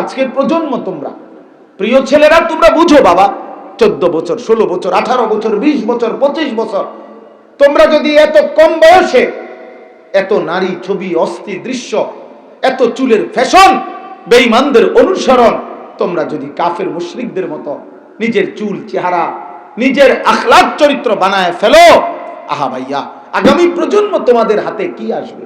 আজকের প্রজন্ম তোমরা, প্রিয় ছেলেরা তোমরা বুঝো বাবা, 14 বছর 16 বছর 18 বছর 20 বছর 25 বছর তোমরা যদি এত কম বয়সে এত নারী ছবি অস্থির দৃশ্য, এত চুলের ফ্যাশন, বেঈমানদের অনুসরণ, তোমরা যদি কাফের মুশরিকদের মতো নিজের চুল চেহারা নিজের আখলাক চরিত্র বানায় ফেলো, আহা ভাইয়া, আগামী প্রজন্ম তোমাদের হাতে কি আসবে?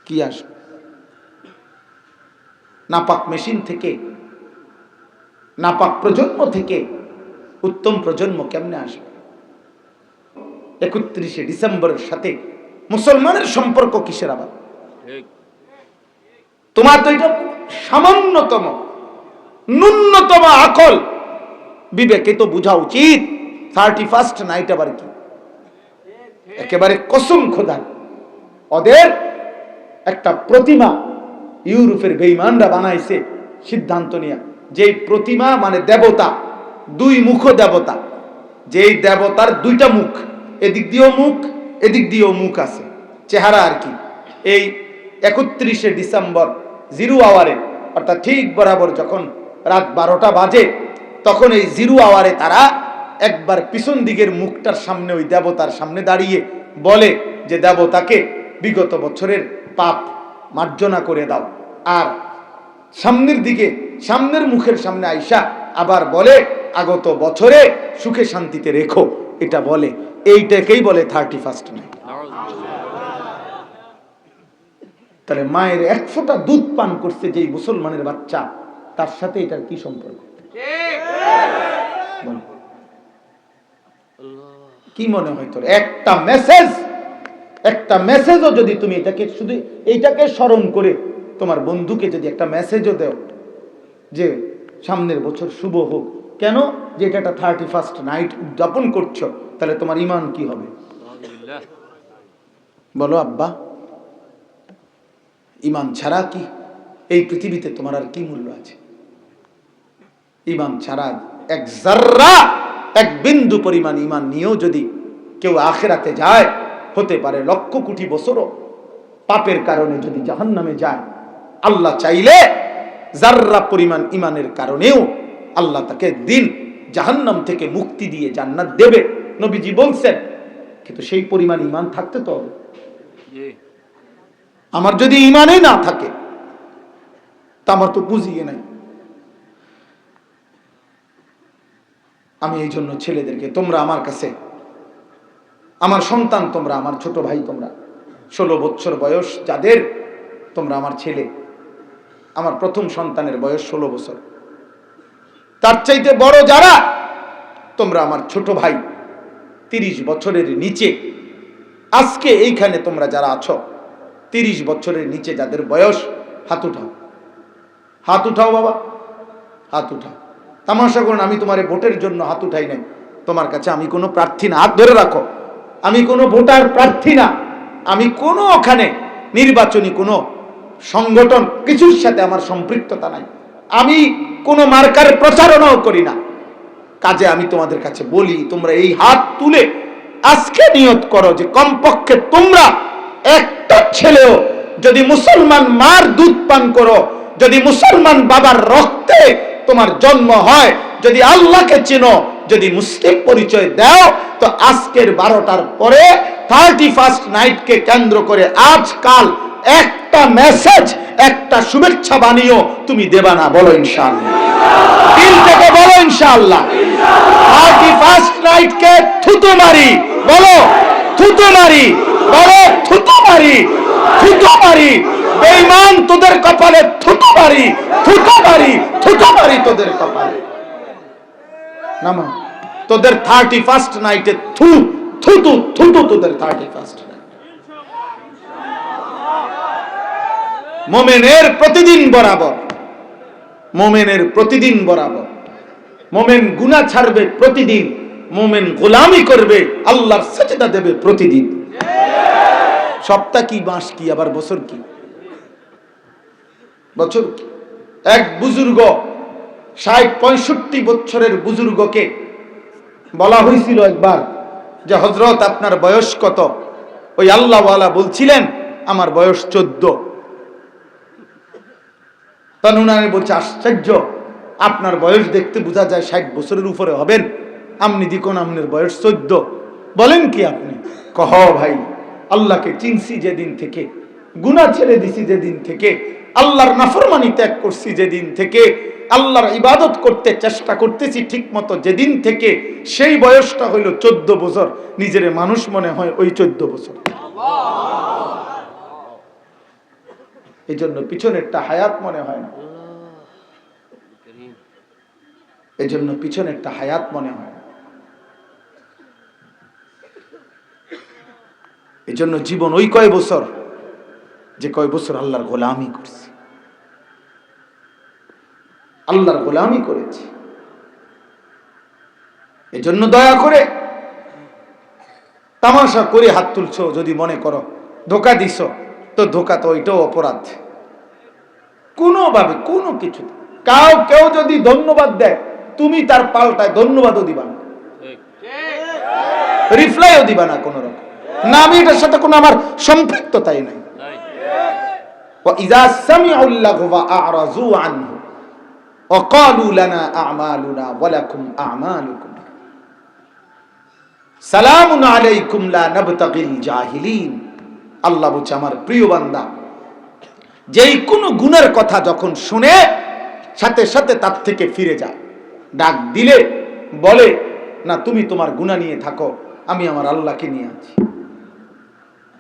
কি আসবে? নাপাক মেশিন থেকে, নাপাক প্রজন্ম থেকে উত্তম প্রজন্ম কেমনে আসবে? 31শে ডিসেম্বরের সাথে মুসলমানের সম্পর্ক কিসের আবার? তোমার তো এটা সামান্যতম ন্যূনতম আকল বিবেকে তো বোঝা উচিত 31st নাইট আবার কি? একেবারে কসম খোদা, ওদের একটা প্রতিমা ইউরোপের বেঈমানরা বানাইছে সিদ্ধান্ত নিয়ে, যে প্রতিমা মানে দেবতা, 2 মুখ দেবতা, যেই দেবতার 2টা মুখ, এদিক দিয়েও মুখ এদিক দিয়েও মুখ আছে, চেহারা আর কি। এই 31শে ডিসেম্বর 0 আওয়ারে, অর্থাৎ ঠিক বরাবর যখন রাত 12টা বাজে, তখন এই 0 আওয়ারে তারা একবার পিছন দিকের মুখটার সামনে ওই দেবতার সামনে দাঁড়িয়ে বলে যে দেবতাকে বিগত বছরের পাপ মার্জনা করে দাও, আর সামনের দিকে সামনের মুখের সামনে আইসা আবার বলে আগত বছরে সুখে শান্তিতে রেখো, এটা বলে। এইটাকেই বলে 31st নাইট। তাহলে মায়ের 1 ফোঁটা দুধ পান করছে যেই মুসলমানের বাচ্চা, তার সাথে এটার কি সম্পর্ক? কি মনে হয় তোর? একটা মেসেজও যদি তুমি এটাকে শুধু এইটাকে স্মরণ করে তোমার বন্ধুকে যদি একটা মেসেজও দাও যে সামনের বছর শুভ হোক, কেন? যে এটা একটা 31st নাইট উদযাপন করছো, তাহলে তোমার ঈমান কি হবে? বলো আব্বা, ঈমান ছাড়া কি এই পৃথিবীতে তোমার আর কি মূল্য আছে? ঈমান ছাড়া এক যাররা, এক বিন্দু পরিমাণ ঈমান নিয়েও যদি কেউ আখিরাতে যায়, হতে পারে লক্ষ কোটি বছরও পাপের কারণে যদি জাহান্নামে যায়, আল্লাহ চাইলে যাররা পরিমাণ ঈমানের কারণেও আল্লাহ তাকে দিন জাহান্নাম থেকে মুক্তি দিয়ে জান্নাত দেবে, নবীজি বলছেন। কিন্তু সেই পরিমাণ ঈমান থাকতে তো হবে। আমার যদি ঈমানই না থাকে তা আমার তো পুঁজিয়ে নাই। আমি এই জন্য ছেলেদেরকে, তোমরা আমার কাছে, আমার সন্তান তোমরা, আমার ছোট ভাই তোমরা, 16 বছর বয়স যাদের, তোমরা আমার ছেলে, আমার প্রথম সন্তানের বয়স 16 বছর, তার চাইতে বড় যারা, তোমরা আমার ছোট ভাই 30 বছরের নিচে, আজকে এইখানে তোমরা যারা আছো 30 বছরের নিচে যাদের বয়স, হাত উঠাও, হাত উঠাও বাবা, হাত উঠাও। তামাশা করুন, আমি তোমার ভোটের জন্য হাত উঠাই নাই, তোমার কাছে আমি কোনো প্রার্থী না, হাত ধরে রাখো, আমি কোনো ভোটার প্রার্থী না, আমি কোনো ওখানে নির্বাচনী কোনো সংগঠন কিছুর সাথে আমার সম্পৃক্ততা নাই, আমি কোনো মার্কার প্রচারণাও করি না। কাজে আমি তোমাদের কাছে বলি, তোমরা এই হাত তুলে আজকে নিয়ত করো যে কমপক্ষে তোমরা একটা ছেলেও যদি মুসলমান মার দুধ পান করো, যদি মুসলমান বাবার রক্তে তোমার জন্ম হয়, যদি আল্লাহকে চিনো, যদি মুসলিম পরিচয় দাও, তো আজকের 12টার পরে 31st নাইটকে কেন্দ্র করে আজকাল একটা মেসেজ, একটা শুভেচ্ছা বানিও তুমি দেবা না? বলো ইনশাআল্লাহ, দিল থেকে বলো ইনশাআল্লাহ। 31st নাইটকে থুতু মারি, বলো থুতু মারি, বলো থুতু মারি, থুতু মারি, বেঈমান তোদের কপালে থুতু মারি, থুতু মারি, থুতু মারি তোদের কপালে। নামা তোদের 31st নাইটে থু থুতু থুতু তোদের 31st নাইট। মোমেনের প্রতিদিন বরাবর, মোমেনের প্রতিদিন বরাবর, মোমেন গুনাহ ছাড়বে প্রতিদিন, মোমেন গোলামি করবে, আল্লাহর সিজদা দেবে প্রতিদিন। সপ্তাহ কি, মাস কি, আবার বছর কি? বছর কি? এক বুজুর্গ 60-65 বছরের বুজুর্গকে বলা হয়েছিল একবার যে হযরত আপনার বয়স কত? ওই আল্লাহওয়ালা বলছিলেন আমার বয়স 14। তখন উনারে বলছে, আশ্চর্য, আপনার বয়স দেখতে বোঝা যায় 60 বছরের উপরে হবেন, আপনি দিকোন আপনার বয়স 14, বলেন কি আপনি? কহ ভাই, আল্লাহকে চিনছি যেদিন থেকে, গুনাহ ছেড়ে দিছি যেদিন থেকে, আল্লাহর নাফরমানি ত্যাগ করছি যেদিন থেকে, আল্লাহর ইবাদত করতে চেষ্টা করতেছি ঠিক মতো যেদিন থেকে, সেই বয়সটা হইল 14 বছর। নিজের মানুষ মনে হয় ওই 14 বছর। এই জন্য পিছনেরটা হায়াত মনে হয় না, এই জন্য পিছনেরটা হায়াত মনে হয় না। এই জন্য জীবন ওই কয় বছর, যে কয় বছর আল্লাহর গোলামি করছি, আল্লাহর গোলামি করেছি। এই জন্য দয়া করে তামাশা করে হাত তুলছো যদি মনে করো ধোকা দিছ, তো ধোকা তো ওইটাও অপরাধ। কোনোভাবে কোনো কিছু কেউ যদি ধন্যবাদ দেয়, তুমি তার পাল্টায় ধন্যবাদও দিবা না, রিপ্লাইও দিবা না কোন রকম। না, আমি এটার সাথে কোনো আমার সম্পৃক্ততাই নাই। وَإِذَا سَمِعُوا اللَّغْوَ أَعْرَضُوا عَنْهُ وَقَالُوا لَنَا أَعْمَالُنَا وَلَكُمْ أَعْمَالُكُمْ سَلَامٌ عَلَيْكُمْ لَا نَبْتَغِي الْجَاهِلِينَ। আল্লাহ বলছে, আমার প্রিয় বান্দা যেই কোনো গুনার কথা যখন শুনে সাথে সাথে তার থেকে ফিরে যায়, ডাক দিলে বলে না, তুমি তোমার গুনাহ নিয়ে থাকো, আমি আমার আল্লাহকে নিয়ে আছি,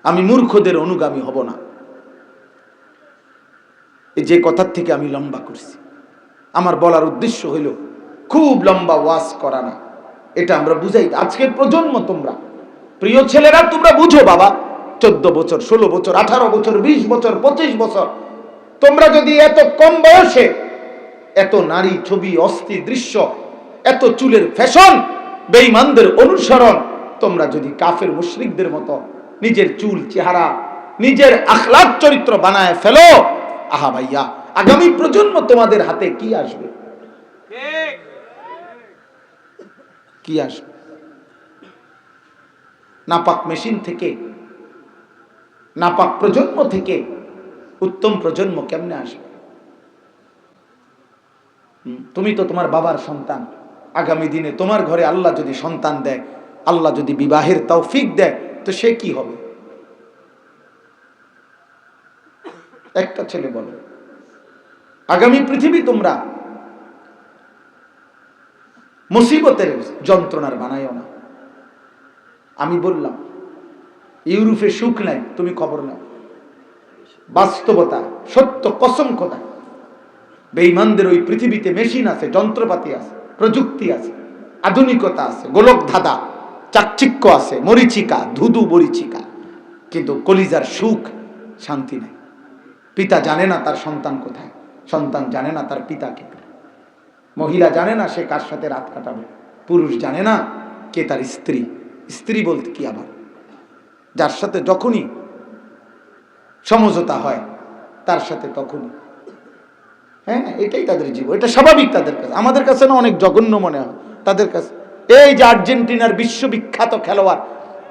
আমি মূর্খদের অনুগামী হব না। এই যে কথার থেকে আমি লম্বা করছি, আমার বলার উদ্দেশ্য হইল খুব লম্বা ওয়াজ করা না, এটা আমরা বুঝাই। আজকের প্রজন্ম, তোমরা প্রিয় ছেলেরা, তোমরা বুঝো বাবা, 14 বছর, 16 বছর, 18 বছর, 20 বছর, 25 বছর, তোমরা যদি এত কম বয়সে এত নারী ছবি, অস্থির দৃশ্য, এত চুলের ফ্যাশন, বেঈমানদের অনুসরণ, তোমরা যদি কাফের মুশরিকদের মতো নিজের চুল, চেহারা, নিজের আখলাক চরিত্র বানায় ফেলো, আহা ভাইয়া, আগামী প্রজন্ম তোমাদের হাতে কি আসবে? কি আসবে? নাপাক মেশিন থেকে, নাপাক প্রজন্ম থেকে উত্তম প্রজন্ম কেমনে আসবে? তুমি তো তোমার বাবার সন্তান, আগামী দিনে তোমার ঘরে আল্লাহ যদি সন্তান দেয়, আল্লাহ যদি বিবাহের তৌফিক দেয়, তো সে কি হবে? একটা ছেলে বলো, আগামী পৃথিবী তোমরা মুসিবতের যন্ত্রণার বানাইও না। আমি বললাম ইউরোপে সুখ নাই, তুমি খবর নাও, বাস্তবতা সত্য, কসম খোদা, বেঈমানদের ওই পৃথিবীতে মেশিন আছে, যন্ত্রপাতি আছে, প্রযুক্তি আছে, আধুনিকতা আছে, গোলক ধাঁধা, চাকচিক্য আছে, মরিচিকা, ধুধু মরিচিকা, কিন্তু কলিজার সুখ, শান্তি নাই। পিতা জানে না তার সন্তান কোথায়, সন্তান জানে না তার পিতাকে, মহিলা জানে না সে কার সাথে রাত কাটাবে, পুরুষ জানে না কে তার স্ত্রী। স্ত্রী বলতে কি আবার? যার সাথে যখনই সমঝোতা হয় তার সাথে তখনই, হ্যাঁ, এটাই তাদের জীবন, এটা স্বাভাবিক তাদের কাছে। আমাদের কাছে না অনেক জঘন্য মনে হয় তাদের কাছে। এই যে আর্জেন্টিনার বিশ্ববিখ্যাত খেলোয়াড়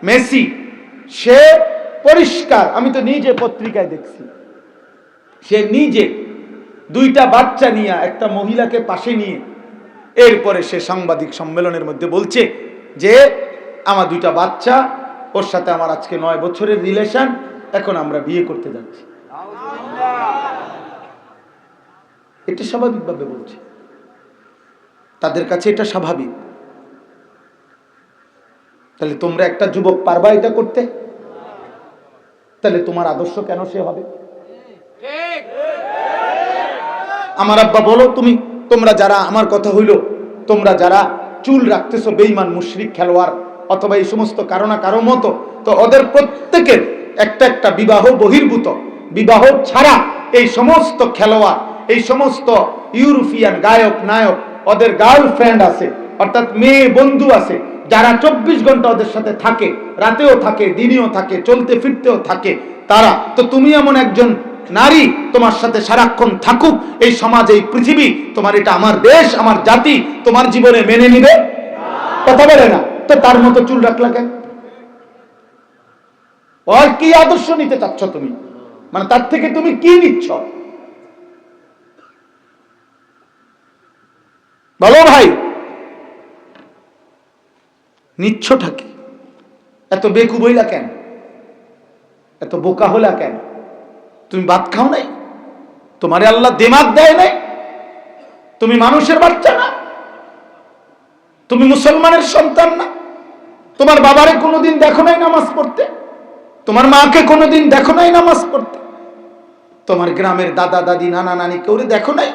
মেসি, সে পরিষ্কার, আমি তো নিজে পত্রিকায় দেখছি, সে নিজে 2টা বাচ্চা নিয়ে, একটা মহিলাকে পাশে নিয়ে, এরপরে সে সাংবাদিক সম্মেলনের মধ্যে বলছে যে আমার 2টা বাচ্চা, ওর সাথে আমার আজকে 9 বছরের রিলেশন, এখন আমরা বিয়ে করতে যাচ্ছি। এটা স্বাভাবিকভাবে বলছে, তাদের কাছে এটা স্বাভাবিক। তাহলে তোমরা একটা যুবক পারবা এটা করতে? তাহলে তোমার আদর্শ কেন সে হবে? আমার আব্বা বলো, তোমরা যারা, আমার কথা হইল, তোমরা যারা চুল রাখতেছো, বেঈমান মুশরিক খেলোয়াড় অথবা এই সমস্ত কারো না কারো মতো, তো ওদের প্রত্যেকের একটা একটা বিবাহ বহির্ভূত, বিবাহ ছাড়া এই সমস্ত খেলোয়াড়, এই সমস্ত ইউরোপিয়ান গায়ক নায়ক, ওদের গার্লফ্রেন্ড আছে, অর্থাৎ মেয়ে বন্ধু আছে, যারা 24 ঘন্টা ওদের সাথে থাকে, রাতেও থাকে, দিনেও থাকে, চলতে ফিরতেও থাকে তারা। তো তুমি এমন একজন নারী, তোমার সাথে সারাক্ষণ থাকুক এই সমাজ, এই পৃথিবী, তোমার এটা আমার দেশ, আমার জাতি, তোমার জীবনে মেনে নিবে? কথা বলে না তো, তার মতো চুল রাখলা কেন? ওর কি আদর্শ নিতে চাচ্ছ তুমি? মানে তার থেকে তুমি কি নিচ্ছ? বলো ভাই, নিচ্ছটা কি? এত বেকুব হইলা কেন? এত বোকা হলা কেন? তুমি ভাত খাও নাই? তোমারে আল্লাহ দিমাগ দেয় নাই? তুমি মানুষের বাচ্চা না? তুমি মুসলমানের সন্তান না? তোমার বাবারে কোনোদিন দেখো নাই নামাজ পড়তে? তোমার মাকে কোনোদিন দেখো নাই নামাজ পড়তে? তোমার গ্রামের দাদা দাদি নানা নানি কেউ দেখো নাই?